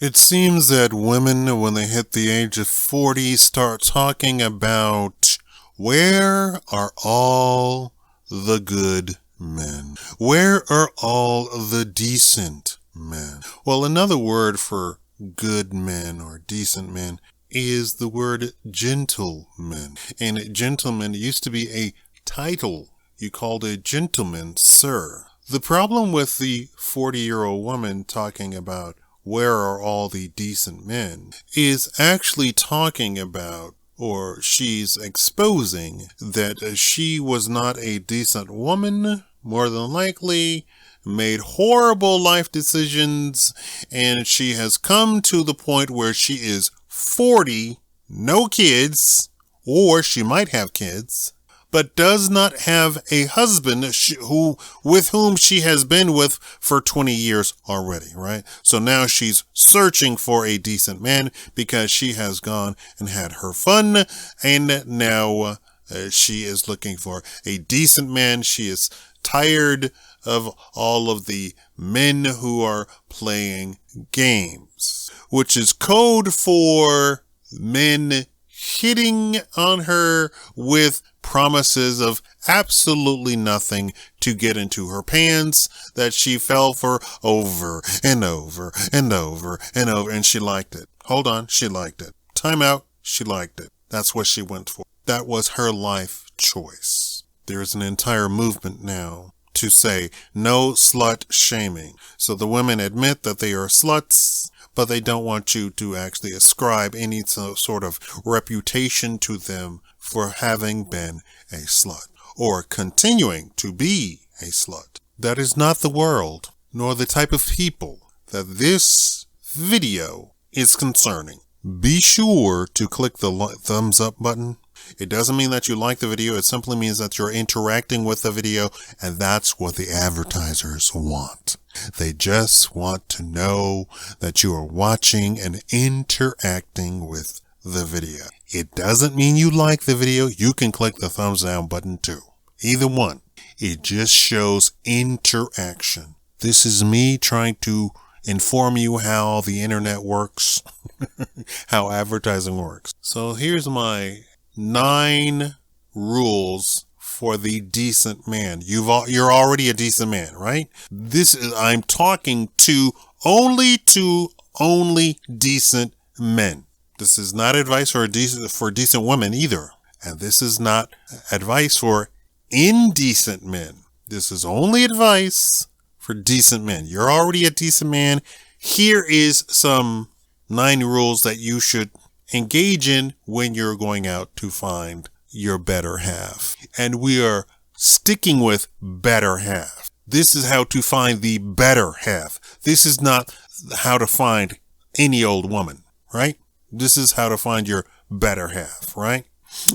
It seems that women, when they hit the age of 40, start talking about where are all the good men? Where are all the decent men? Well, another word for good men or decent men is the word gentleman. And gentleman used to be a title. You called a gentleman sir. The problem with the 40-year-old woman talking about where are all the decent men is actually talking about, or she's exposing, that she was not a decent woman, more than likely made horrible life decisions, and she has come to the point where she is 40, no kids, or she might have kids, but does not have a husband with whom she has been with for 20 years already, right? So now she's searching for a decent man because she has gone and had her fun, and now she is looking for a decent man. She is tired of all of the men who are playing games, which is code for men hitting on her with promises of absolutely nothing to get into her pants that she fell for over and over and over and over, and she liked it. Hold on, she liked it. Time out, she liked it. That's what she went for. That was her life choice. There's an entire movement now to say no slut shaming. So the women admit that they are sluts, but they don't want you to actually ascribe any sort of reputation to them for having been a slut or continuing to be a slut. That is not the world, nor the type of people that this video is concerning. Be sure to click the thumbs up button. It doesn't mean that you like the video. It simply means that you're interacting with the video, and that's what the advertisers want. They just want to know that you are watching and interacting with the video. It doesn't mean you like the video. You can click the thumbs down button too. Either one. It just shows interaction. This is me trying to inform you how the internet works, how advertising works. So here's my 9 rules for the decent man. You're already a decent man, right? I'm talking to only decent men. This is not advice for decent women either. And this is not advice for indecent men. This is only advice for decent men. You're already a decent man. Here is some 9 rules that you should engage in when you're going out to find your better half. And we are sticking with better half. This is how to find the better half. This is not how to find any old woman, right? This is how to find your better half, right?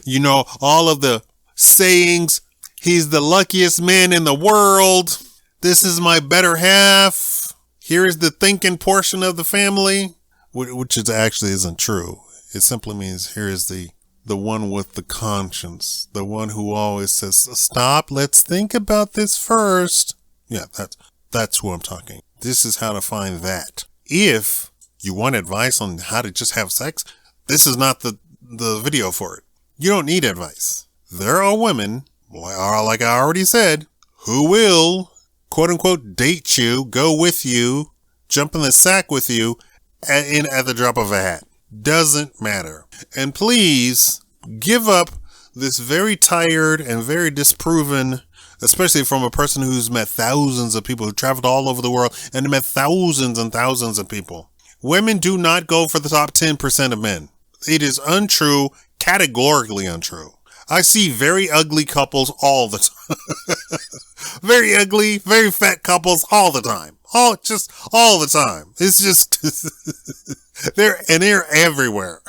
You know, all of the sayings, he's the luckiest man in the world. This is my better half. Here is the thinking portion of the family, which is actually isn't true. It simply means here is the one with the conscience, the one who always says, stop, let's think about this first. Yeah, that's who I'm talking. This is how to find that. If you want advice on how to just have sex, this is not the video for it. You don't need advice. There are women, like I already said, who will, quote unquote, date you, go with you, jump in the sack with you at the drop of a hat. Doesn't matter. And please give up this very tired and very disproven, especially from a person who's met thousands of people, who traveled all over the world and met thousands and thousands of people. Women do not go for the top 10% of men. It is untrue, categorically untrue. I see very ugly couples all the time. Very ugly, very fat couples all the time. Just all the time. It's just, they're everywhere.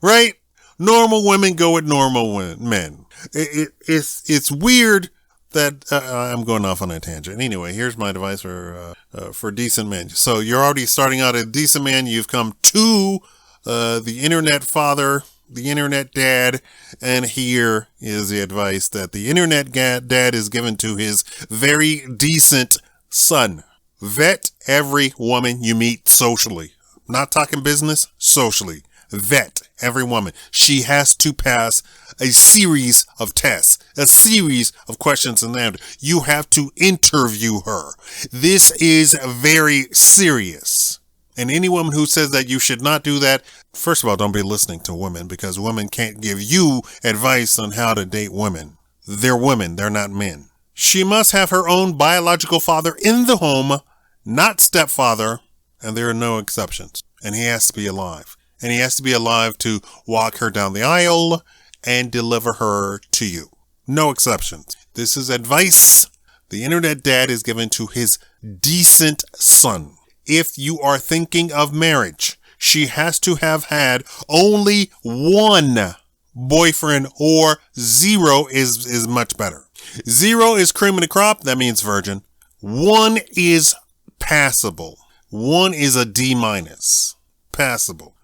Right? Normal women go with normal men. It's weird that, I'm going off on a tangent. Anyway, here's my advice for decent men. So you're already starting out a decent man. You've come to, the internet father, the internet dad, and here is the advice that the internet dad is given to his very decent son. Vet every woman you meet socially, Not talking business, socially. Vet every woman. She has to pass a series of tests, a series of questions and answers. You have to interview her. This is very serious. And any woman who says that you should not do that, first of all, don't be listening to women, because women can't give you advice on how to date women. They're women, they're not men. She must have her own biological father in the home, not stepfather, and there are no exceptions. And he has to be alive. And he has to be alive to walk her down the aisle and deliver her to you. No exceptions. This is advice the internet dad is giving to his decent son. If you are thinking of marriage, she has to have had only one boyfriend, or zero is much better. 0 is cream of the crop. That means virgin. 1 is passable. 1 is a D minus. Passable.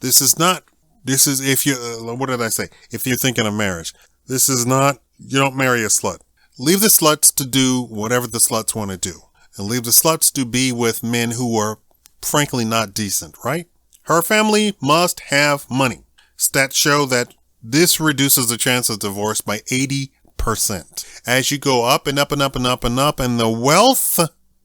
This is if you, what did I say? If you're thinking of marriage, this is not, you don't marry a slut. Leave the sluts to do whatever the sluts want to do. And leave the sluts to be with men who are frankly not decent, right? Her family must have money. Stats show that this reduces the chance of divorce by 80%. As you go up and up and up and up and up in the wealth,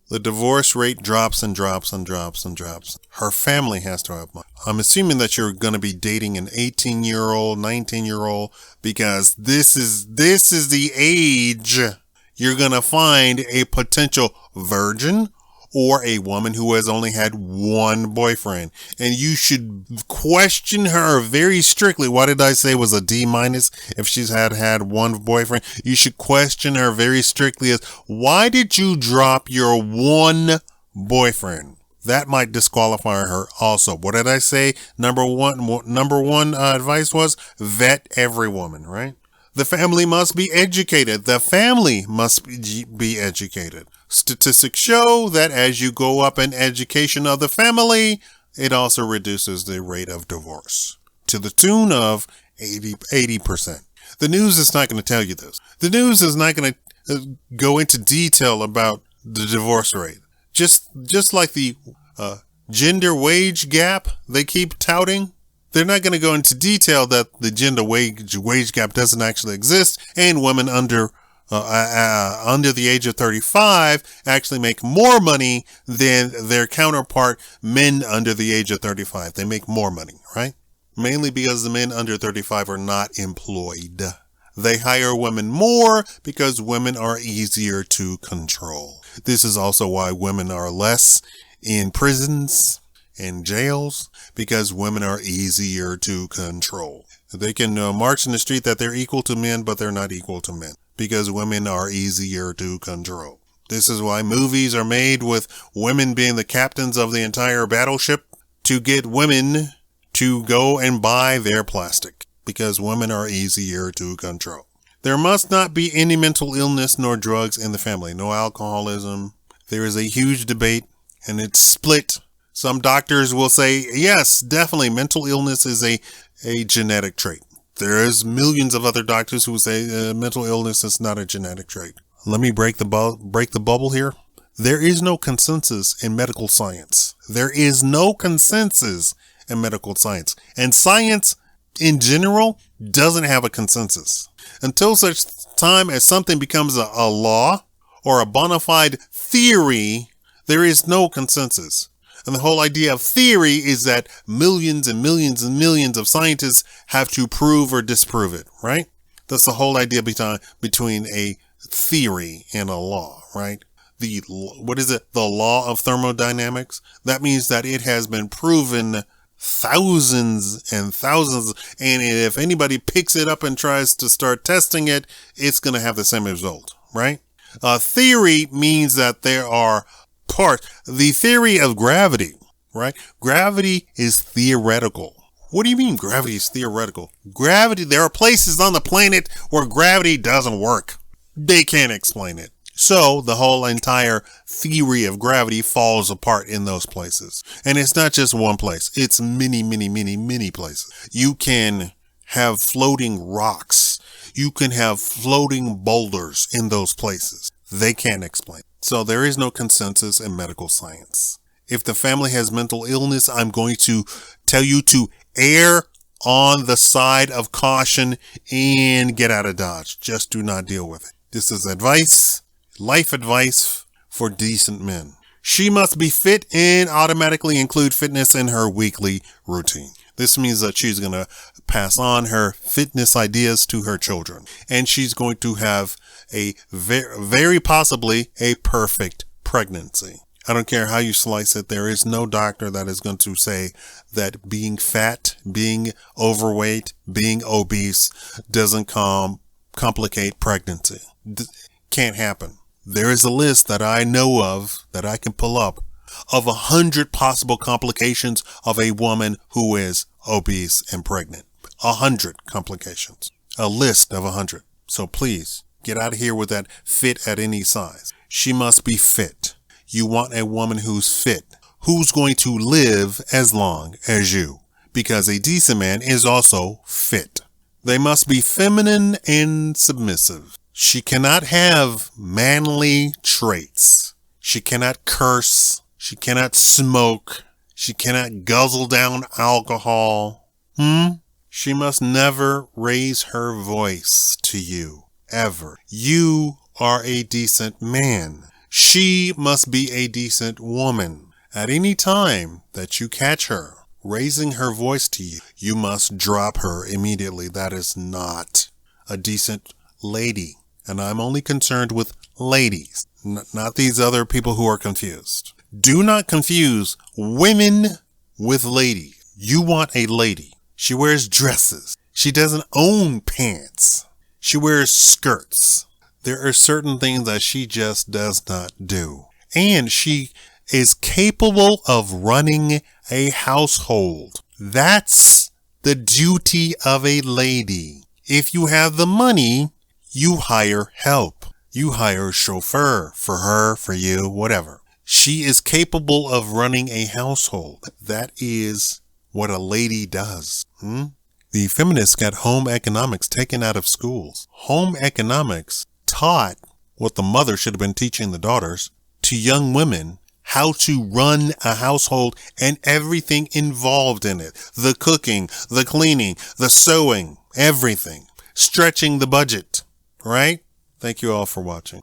the divorce rate drops and drops and drops and drops. Her family has to have money. I'm assuming that you're going to be dating an 18-year-old, 19-year-old, because this is the age you're going to find a potential virgin or a woman who has only had one boyfriend. And you should question her very strictly. Why did I say it was a D minus if she's had one boyfriend? You should question her very strictly as, why did you drop your one boyfriend? That might disqualify her also. What did I say? Number one advice was vet every woman, right? The family must be educated. The family must be educated. Statistics show that as you go up in education of the family, it also reduces the rate of divorce to the tune of 80%. The news is not going to tell you this. The news is not going to go into detail about the divorce rate. Just like the gender wage gap they keep touting, they're not going to go into detail that the gender wage gap doesn't actually exist, and women under the age of 35 actually make more money than their counterpart men under the age of 35. They make more money, right? Mainly because the men under 35 are not employed. They hire women more because women are easier to control. This is also why women are less in prisons and jails, because women are easier to control. They can march in the street that they're equal to men, but they're not equal to men, because women are easier to control. This is why movies are made with women being the captains of the entire battleship, to get women to go and buy their plastic, because women are easier to control. There must not be any mental illness nor drugs in the family. No alcoholism. There is a huge debate, and it's split. Some doctors will say, yes, definitely mental illness is a genetic trait. There is millions of other doctors who say mental illness is not a genetic trait. Let me break the bubble here. There is no consensus in medical science. There is no consensus in medical science. And science in general doesn't have a consensus. Until such time as something becomes a law or a bona fide theory, there is no consensus. And the whole idea of theory is that millions and millions and millions of scientists have to prove or disprove it, right? That's the whole idea between a theory and a law, right? The law of thermodynamics? That means that it has been proven thousands and thousands. And if anybody picks it up and tries to start testing it, it's going to have the same result, right? Theory means that there are parts. The theory of gravity, right? Gravity is theoretical. What do you mean gravity is theoretical? Gravity, there are places on the planet where gravity doesn't work. They can't explain it. So the whole entire theory of gravity falls apart in those places. And it's not just one place. It's many, many, many, many places. You can have floating rocks. You can have floating boulders in those places. They can't explain. So there is no consensus in medical science. If the family has mental illness, I'm going to tell you to err on the side of caution and get out of Dodge. Just do not deal with it. This is advice, life advice for decent men. She must be fit and automatically include fitness in her weekly routine. This means that she's going to pass on her fitness ideas to her children. And she's going to have a very possibly a perfect pregnancy. I don't care how you slice it. There is no doctor that is going to say that being fat, being overweight, being obese doesn't complicate pregnancy. Can't happen. There is a list that I know of that I can pull up of 100 possible complications of a woman who is obese and pregnant. 100 complications. A list of 100. So please get out of here with that fit at any size. She must be fit. You want a woman who's fit, who's going to live as long as you, because a decent man is also fit. They must be feminine and submissive. She cannot have manly traits. She cannot curse. She cannot smoke. She cannot guzzle down alcohol. She must never raise her voice to you, ever. You are a decent man. She must be a decent woman. At any time that you catch her raising her voice to you, you must drop her immediately. That is not a decent lady. And I'm only concerned with ladies, not these other people who are confused. Do not confuse women with ladies. You want a lady. She wears dresses. She doesn't own pants. She wears skirts. There are certain things that she just does not do. And she is capable of running a household. That's the duty of a lady. If you have the money, you hire help. You hire a chauffeur for her, for you, whatever. She is capable of running a household. That is what a lady does. The feminists got home economics taken out of schools. Home economics taught what the mother should have been teaching the daughters to young women, how to run a household and everything involved in it. The cooking, the cleaning, the sewing, everything. Stretching the budget, right? Thank you all for watching.